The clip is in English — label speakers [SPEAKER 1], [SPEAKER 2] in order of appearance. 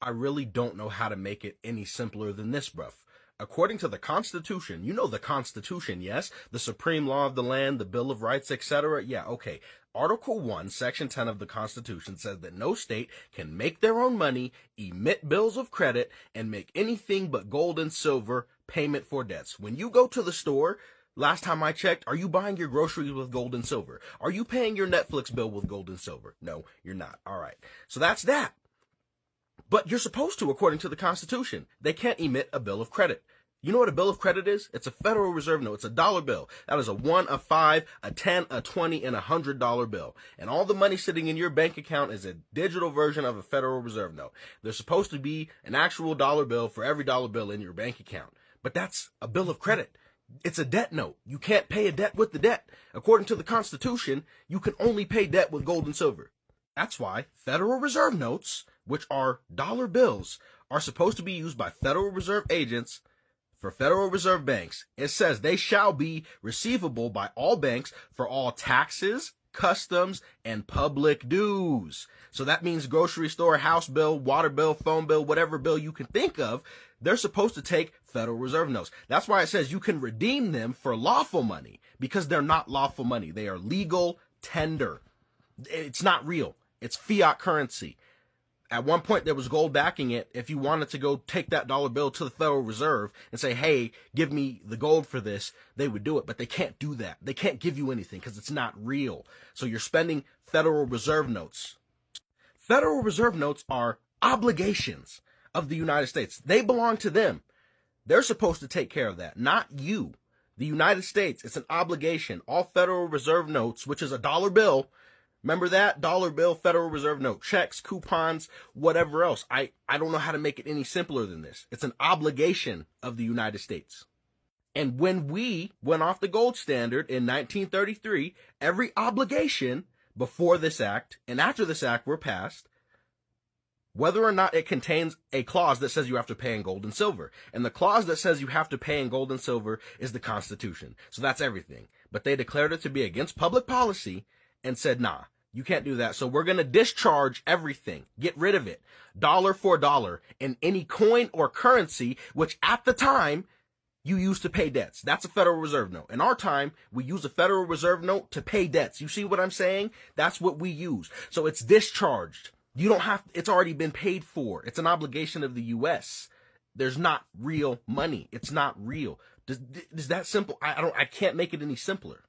[SPEAKER 1] I really don't know how to make it any simpler than this, bruv. According to the Constitution, you know the Constitution, yes? The supreme law of the land, the Bill of Rights, etc. Yeah, okay. Article 1, Section 10 of the Constitution says that no state can make their own money, emit bills of credit, and make anything but gold and silver payment for debts. When you go to the store, last time I checked, are you buying your groceries with gold and silver? Are you paying your Netflix bill with gold and silver? No, you're not. All right. So that's that. But you're supposed to, according to the Constitution. They can't emit a bill of credit. You know what a bill of credit is? It's a Federal Reserve note. It's a dollar bill. That is a 1, a 5, a 10, a 20, and a $100 bill. And all the money sitting in your bank account is a digital version of a Federal Reserve note. There's supposed to be an actual dollar bill for every dollar bill in your bank account. But that's a bill of credit. It's a debt note. You can't pay a debt with the debt. According to the Constitution, you can only pay debt with gold and silver. That's why Federal Reserve notes, which are dollar bills, are supposed to be used by Federal Reserve agents for Federal Reserve banks. It says they shall be receivable by all banks for all taxes, customs, and public dues. So that means grocery store, house bill, water bill, phone bill, whatever bill you can think of, they're supposed to take Federal Reserve notes. That's why it says you can redeem them for lawful money, because they're not lawful money. They are legal tender. It's not real. It's fiat currency. At one point, there was gold backing it. If you wanted to go take that dollar bill to the Federal Reserve and say, hey, give me the gold for this, they would do it. But they can't do that. They can't give you anything because it's not real. So you're spending Federal Reserve notes. Federal Reserve notes are obligations of the United States. They belong to them. They're supposed to take care of that, not you. The United States, it's an obligation. All Federal Reserve notes, which is a dollar bill, remember that? Dollar bill, Federal Reserve note, checks, coupons, whatever else. I don't know how to make it any simpler than this. It's an obligation of the United States. And when we went off the gold standard in 1933, every obligation before this act and after this act were passed, whether or not it contains a clause that says you have to pay in gold and silver. And the clause that says you have to pay in gold and silver is the Constitution. So that's everything. But they declared it to be against public policy and said, nah, you can't do that. So we're going to discharge everything. Get rid of it. Dollar for dollar in any coin or currency, which at the time you used to pay debts. That's a Federal Reserve note. In our time, we use a Federal Reserve note to pay debts. You see what I'm saying? That's what we use. So it's discharged. You don't have, it's already been paid for. It's an obligation of the U.S. There's not real money. It's not real. Is that simple? I can't make it any simpler.